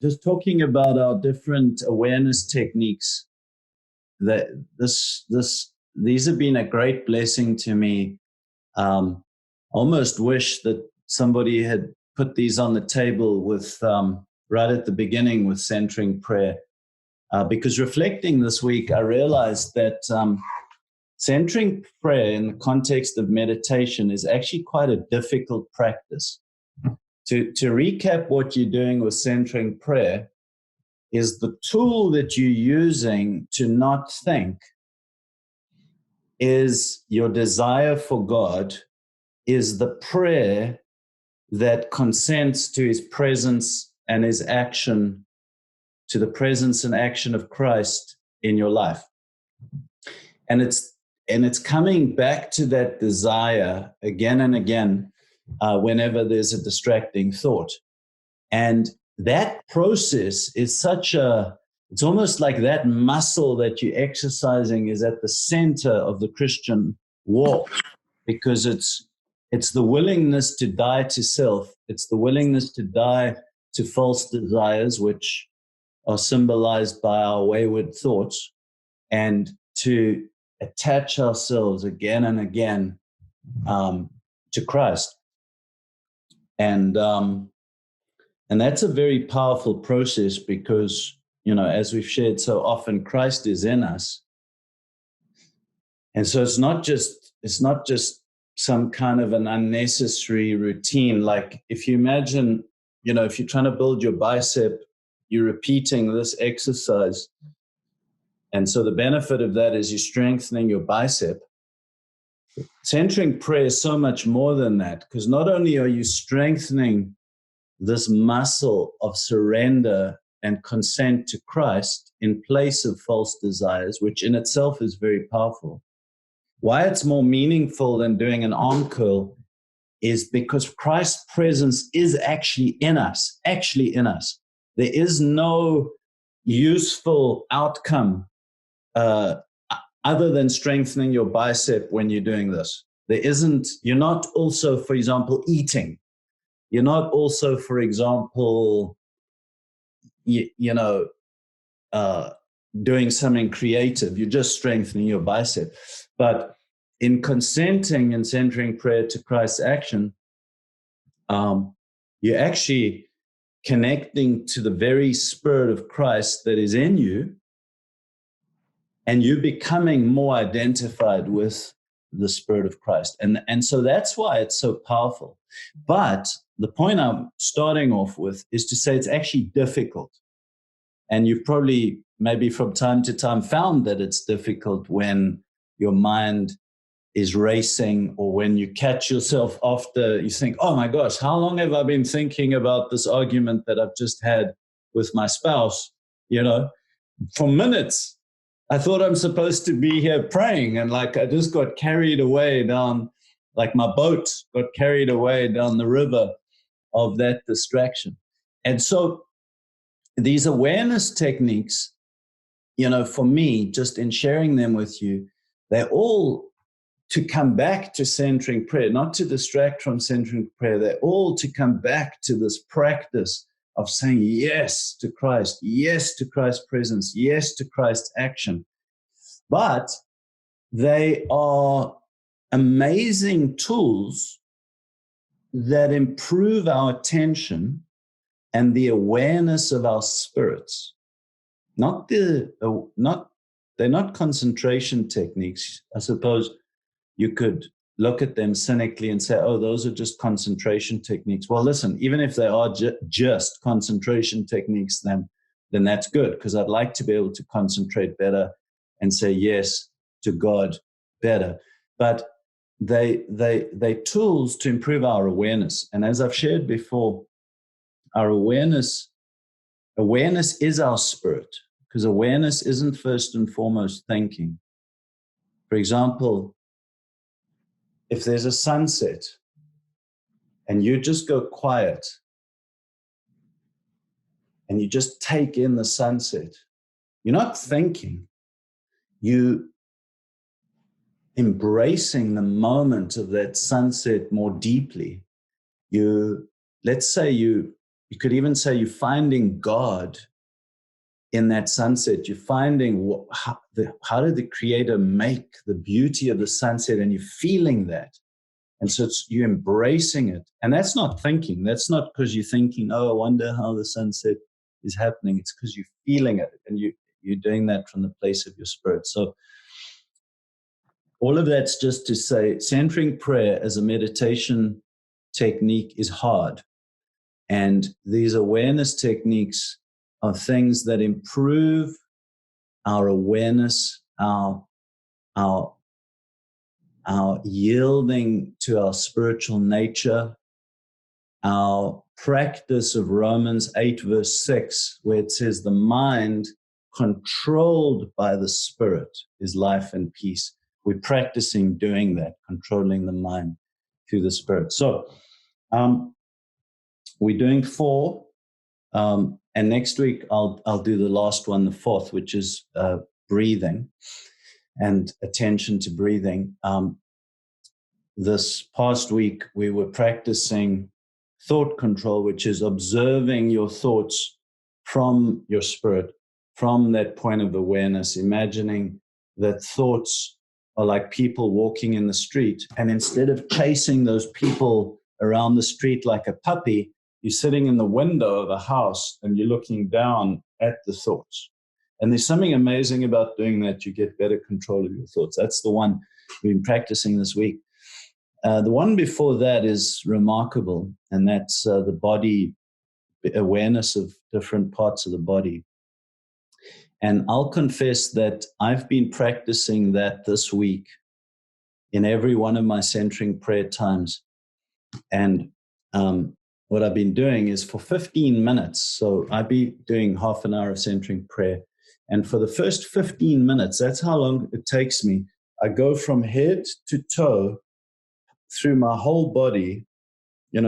just talking about our different awareness techniques, that these have been a great blessing to me. Almost wish that somebody had put these on the table with right at the beginning with centering prayer, because reflecting this week, I realized that centering prayer in the context of meditation is actually quite a difficult practice. To recap, what you're doing with centering prayer is the tool that you're using to not think is your desire for God, is the prayer that consents to his presence and his action, to the presence and action of Christ in your life. And it's coming back to that desire again and again whenever there's a distracting thought. And that process is it's almost like that muscle that you're exercising is at the center of the Christian walk, because it's the willingness to die to self. It's the willingness to die to false desires, which are symbolized by our wayward thoughts, and to attach ourselves again and again to Christ. And that's a very powerful process because, as we've shared so often, Christ is in us. And so it's not just some kind of an unnecessary routine. Like if you imagine, if you're trying to build your bicep, you're repeating this exercise. And so the benefit of that is you're strengthening your bicep. Centering prayer is so much more than that, because not only are you strengthening this muscle of surrender and consent to Christ in place of false desires, which in itself is very powerful. Why it's more meaningful than doing an arm curl is because Christ's presence is actually in us. There is no useful outcome other than strengthening your bicep when you're doing this. You're not also, for example, eating. You're not also, for example, doing something creative. You're just strengthening your bicep. But in consenting and centering prayer to Christ's action, you're actually connecting to the very Spirit of Christ that is in you, and you're becoming more identified with the Spirit of Christ. And so that's why it's so powerful. But the point I'm starting off with is to say it's actually difficult. And you've probably maybe from time to time found that it's difficult when your mind is racing, or when you catch yourself after you think, oh my gosh, how long have I been thinking about this argument that I've just had with my spouse? For minutes. I thought I'm supposed to be here praying, and I just got carried away down, like my boat got carried away down the river of that distraction. And so these awareness techniques, for me, just in sharing them with you, they're all to come back to centering prayer, not to distract from centering prayer. They're all to come back to this practice of saying yes to Christ, yes to Christ's presence, yes to Christ's action. But they are amazing tools that improve our attention and the awareness of our spirits. They're not concentration techniques. I suppose you could look at them cynically and say, oh, those are just concentration techniques. Well, listen, even if they are just concentration techniques, then that's good, because I'd like to be able to concentrate better and say yes to God better. But they tools to improve our awareness. And as I've shared before, our awareness is our spirit, because awareness isn't first and foremost thinking. For example, if there's a sunset and you just go quiet and you just take in the sunset, you're not thinking, you embracing the moment of that sunset more deeply. Let's say you you could even say you're finding God in that sunset. You're finding how did the Creator make the beauty of the sunset, and you're feeling that. And so you're embracing it. And that's not thinking. That's not because you're thinking, oh, I wonder how the sunset is happening. It's because you're feeling it, and you're doing that from the place of your spirit. So all of that's just to say centering prayer as a meditation technique is hard. And these awareness techniques are things that improve our awareness, our yielding to our spiritual nature, our practice of Romans 8, verse 6, where it says the mind controlled by the Spirit is life and peace. We're practicing doing that, controlling the mind through the Spirit. So we're doing 4, and next week I'll do the last one, the 4th, which is breathing and attention to breathing. This past week we were practicing thought control, which is observing your thoughts from your spirit, from that point of awareness, imagining that thoughts are like people walking in the street. And instead of chasing those people around the street like a puppy, you're sitting in the window of a house and you're looking down at the thoughts. And there's something amazing about doing that. You get better control of your thoughts. That's the one we've been practicing this week. The one before that is remarkable, and that's the body awareness of different parts of the body. And I'll confess that I've been practicing that this week in every one of my centering prayer times. And what I've been doing is for 15 minutes, so I'll be doing half an hour of centering prayer. And for the first 15 minutes, that's how long it takes me. I go from head to toe through my whole body,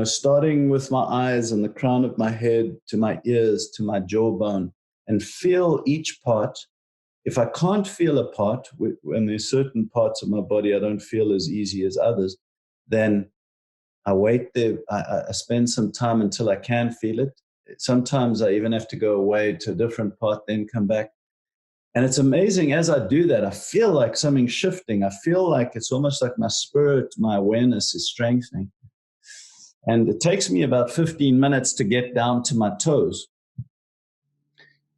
starting with my eyes and the crown of my head to my ears, to my jawbone, and feel each part. If I can't feel a part, when there's certain parts of my body I don't feel as easy as others, then I wait there. I spend some time until I can feel it. Sometimes I even have to go away to a different part, then come back. And it's amazing, as I do that, I feel like something's shifting. I feel like it's almost like my spirit, my awareness is strengthening. And it takes me about 15 minutes to get down to my toes.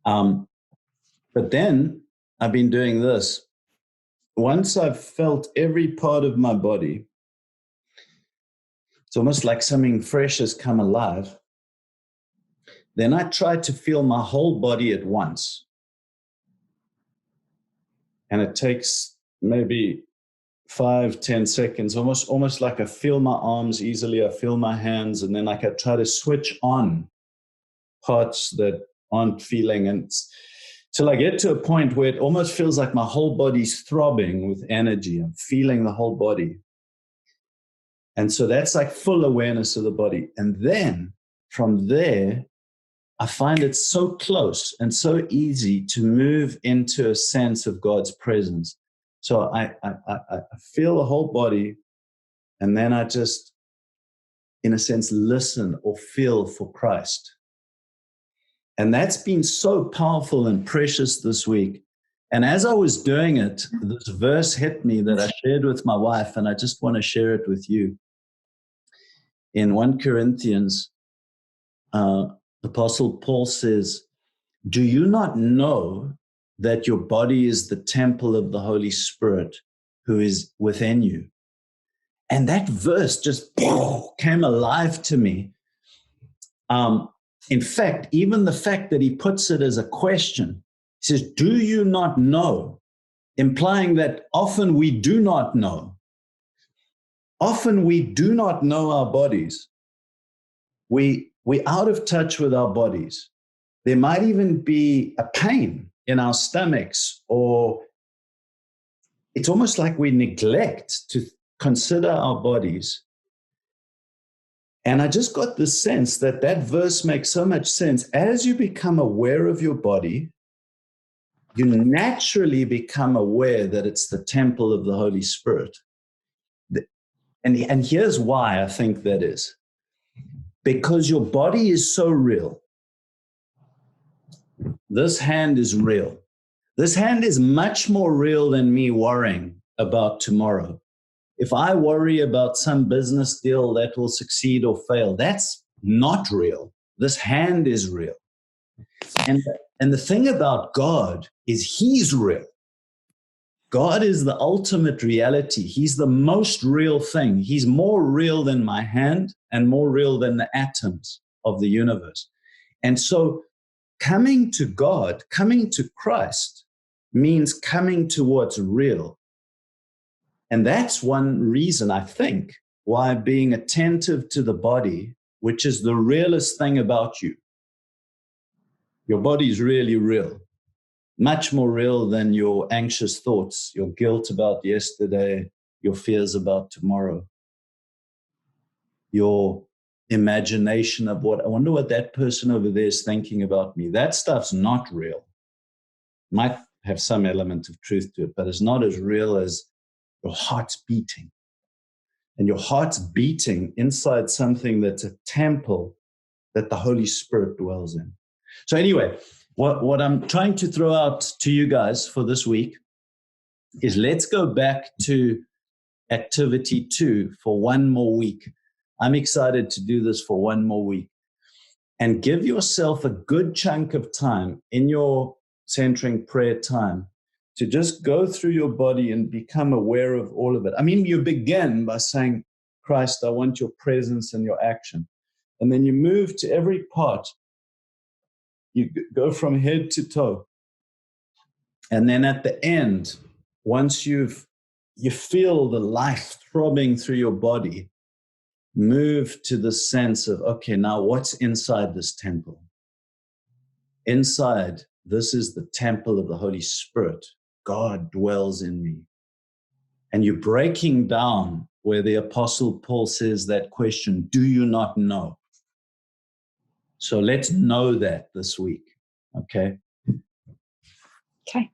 But then I've been doing this. Once I've felt every part of my body, it's almost like something fresh has come alive. Then I try to feel my whole body at once. And it takes maybe 5-10 seconds, almost like I feel my arms easily, I feel my hands, and then I try to switch on parts that aren't feeling, and till I get to a point where it almost feels like my whole body's throbbing with energy. I'm feeling the whole body. And so that's like full awareness of the body. And then from there, I find it so close and so easy to move into a sense of God's presence. So I feel the whole body, and then I just, in a sense, listen or feel for Christ. And that's been so powerful and precious this week. And as I was doing it, this verse hit me that I shared with my wife, and I just want to share it with you. In 1 Corinthians, Apostle Paul says, "Do you not know that your body is the temple of the Holy Spirit who is within you?" And that verse just came alive to me. In fact, even the fact that he puts it as a question, he says, "Do you not know?" Implying that often we do not know. Often we do not know our bodies. We're out of touch with our bodies. There might even be a pain in our stomachs, or it's almost like we neglect to consider our bodies. And I just got this sense that verse makes so much sense. As you become aware of your body, you naturally become aware that it's the temple of the Holy Spirit. And here's why I think that is. because your body is so real. This hand is real. This hand is much more real than me worrying about tomorrow. If I worry about some business deal that will succeed or fail, that's not real. This hand is real. And the thing about God is he's real. God is the ultimate reality. He's the most real thing. He's more real than my hand and more real than the atoms of the universe. And so coming to God, coming to Christ, means coming to what's real. And that's one reason, I think, why being attentive to the body, which is the realest thing about you. Your body is really real, much more real than your anxious thoughts, your guilt about yesterday, your fears about tomorrow, your imagination of I wonder what that person over there is thinking about me. That stuff's not real. Might have some element of truth to it, but it's not as real as your heart's beating. And your heart's beating inside something that's a temple that the Holy Spirit dwells in. So anyway, what I'm trying to throw out to you guys for this week is let's go back to activity 2 for one more week. I'm excited to do this for one more week. And give yourself a good chunk of time in your centering prayer time to just go through your body and become aware of all of it. I mean, you begin by saying, Christ, I want your presence and your action. And then you move to every part. You go from head to toe. And then at the end, once you feel the life throbbing through your body, move to the sense of, okay, now what's inside this temple? Inside, this is the temple of the Holy Spirit. God dwells in me. And you're breaking down where the Apostle Paul says that question, do you not know? So let's know that this week, okay? Okay.